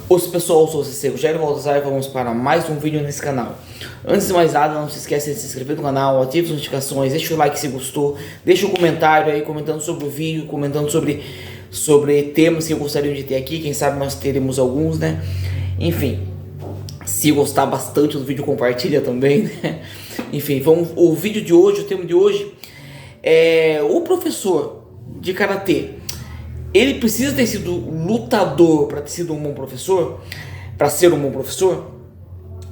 Os pessoal, eu sou o CC Rogério Baltazar e vamos para mais um vídeo nesse canal. Antes de mais nada, não se esqueça de se inscrever no canal, ative as notificações, deixa o like se gostou, deixa um comentário aí comentando sobre o vídeo, comentando sobre temas que gostariam de ter aqui, quem sabe nós teremos alguns, né? Enfim, se gostar bastante do vídeo, compartilha também, né? Enfim, o vídeo de hoje, o tema de hoje é o professor de karatê. Ele precisa ter sido lutador para ter sido um bom professor, para ser um bom professor.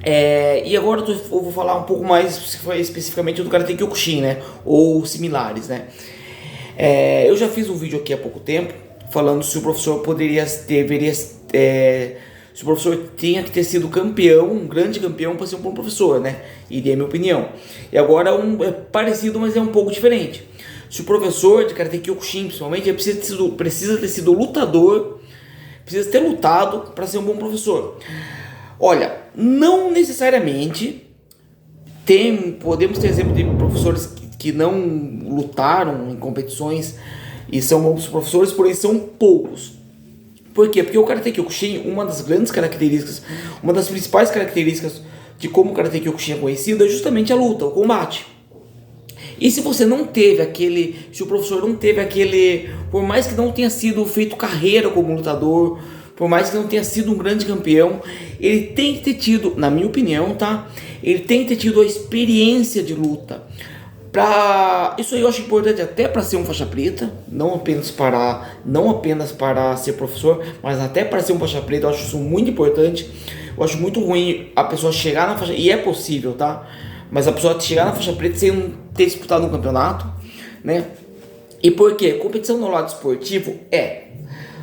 E agora eu vou falar um pouco mais especificamente do Karate Kyokushin, né? Ou similares, né? Eu já fiz um vídeo aqui há pouco tempo falando se o professor se o professor tinha que ter sido campeão, um grande campeão para ser um bom professor, né? E dei a minha opinião. E agora é parecido, mas é um pouco diferente. Se o professor de Karate Kyokushin, principalmente, ele precisa ter sido lutador, precisa ter lutado para ser um bom professor. Olha, não necessariamente podemos ter exemplo de professores que não lutaram em competições e são bons professores, porém são poucos. Por quê? Porque o Karate Kyokushin, uma das grandes características, uma das principais características de como o Karate Kyokushin é conhecido é justamente a luta, o combate. E se você não teve se o professor não teve por mais que não tenha sido feito carreira como lutador, por mais que não tenha sido um grande campeão, ele tem que ter tido, na minha opinião, tá? Ele tem que ter tido a experiência de luta. Isso aí eu acho importante até para ser um faixa preta, não apenas para ser professor, mas até para ser um faixa preta. Eu acho isso muito importante. Eu acho muito ruim a pessoa chegar na faixa, e é possível, tá? Mas a pessoa chegar na faixa preta sem ter disputado um campeonato, né? E por quê? Competição no lado esportivo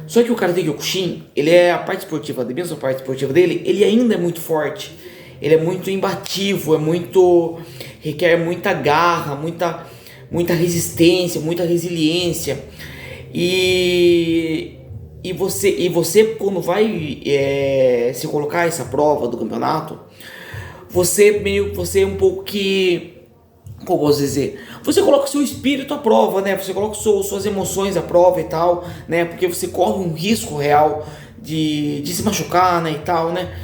Só que o Karate Kyokushin, a parte esportiva, mesmo a parte esportiva dele, ele ainda é muito forte. Ele é muito imbativo, requer muita garra, muita resistência, muita resiliência. E você quando vai se colocar essa prova do campeonato, você é um pouco que, como posso dizer, você coloca o seu espírito à prova, né? Você coloca suas emoções à prova e tal, né? Porque você corre um risco real de se machucar, né? E tal, né?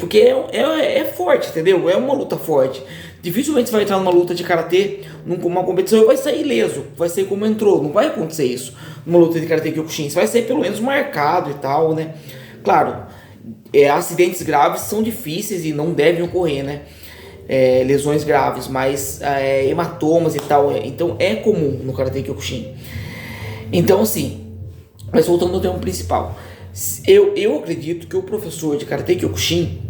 Porque é forte, entendeu? É uma luta forte. Dificilmente você vai entrar numa luta de karatê, numa competição, e vai sair ileso, vai sair como entrou. Não vai acontecer isso numa luta de karatê Kyokushin. Você vai sair pelo menos marcado e tal, né? Claro, acidentes graves são difíceis e não devem ocorrer, né? Lesões graves, mas hematomas e tal, então é comum no Karate Kyokushin. Então assim, mas voltando ao tema principal, eu acredito que o professor de Karate Kyokushin,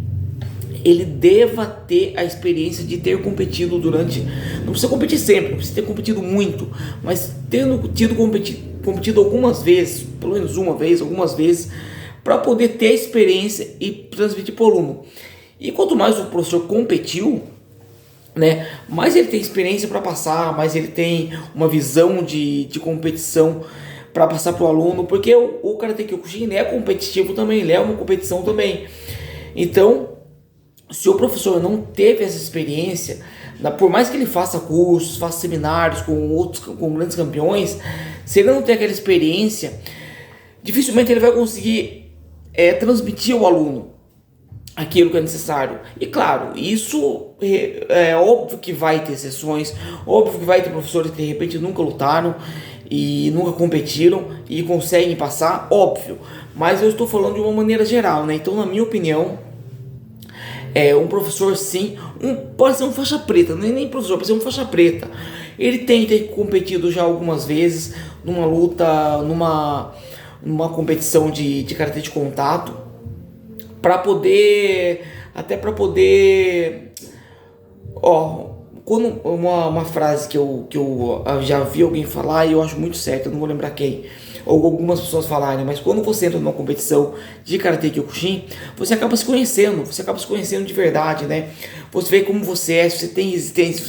ele deva ter a experiência de ter competido não precisa competir sempre, não precisa ter competido muito, mas competido algumas vezes, pelo menos uma vez, algumas vezes, para poder ter a experiência e transmitir para o aluno. E quanto mais o professor competiu, né, mais ele tem experiência para passar, mais ele tem uma visão de competição para passar para o aluno, porque o Karate Kyokushin é competitivo também, ele é uma competição também. Então, se o professor não teve essa experiência, por mais que ele faça cursos, faça seminários com grandes campeões, se ele não tem aquela experiência, dificilmente ele vai conseguir transmitir ao aluno aquilo que é necessário. E claro, isso é óbvio que vai ter exceções, óbvio que vai ter professores que de repente nunca lutaram e nunca competiram e conseguem passar, óbvio. Mas eu estou falando de uma maneira geral, né? Então, na minha opinião, um professor sim, pode ser um faixa preta, nem professor, pode ser um faixa preta. Ele tem que ter competido já algumas vezes numa luta, numa competição de karatê de contato, para poder quando uma frase que eu já vi alguém falar e eu acho muito certo, eu não vou lembrar quem, ou algumas pessoas falarem, mas quando você entra numa competição de Karate Kyokushin, você acaba se conhecendo de verdade, né? Você vê como você é, se você tem resistência,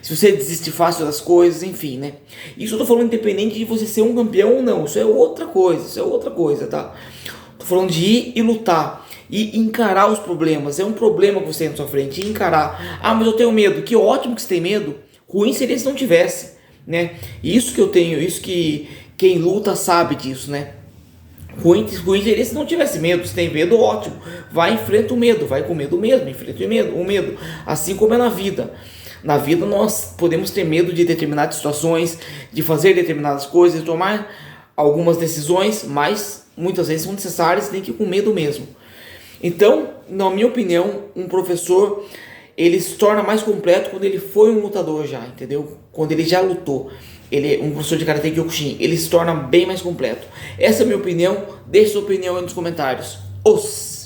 se você desiste fácil das coisas, enfim, né? Isso eu tô falando independente de você ser um campeão ou não, isso é outra coisa, tá? Tô falando de ir e lutar e encarar os problemas. É um problema que você tem na sua frente, e encarar. Ah, mas eu tenho medo. Que ótimo que você tem medo. Ruim seria se não tivesse, né? Isso que eu tenho, isso que quem luta sabe disso, né? ruim seria se não tivesse medo. Se tem medo, ótimo. Vai, enfrenta o medo. Vai com medo mesmo. Enfrenta o medo. Assim como é na vida. Na vida nós podemos ter medo de determinadas situações, de fazer determinadas coisas, de tomar algumas decisões, mas muitas vezes são necessárias, tem que ir com medo mesmo. Então, na minha opinião, um professor, ele se torna mais completo quando ele foi um lutador já, entendeu? Quando ele já lutou. Ele, um professor de Karate Kyokushin, ele se torna bem mais completo. Essa é a minha opinião. Deixe sua opinião aí nos comentários. Os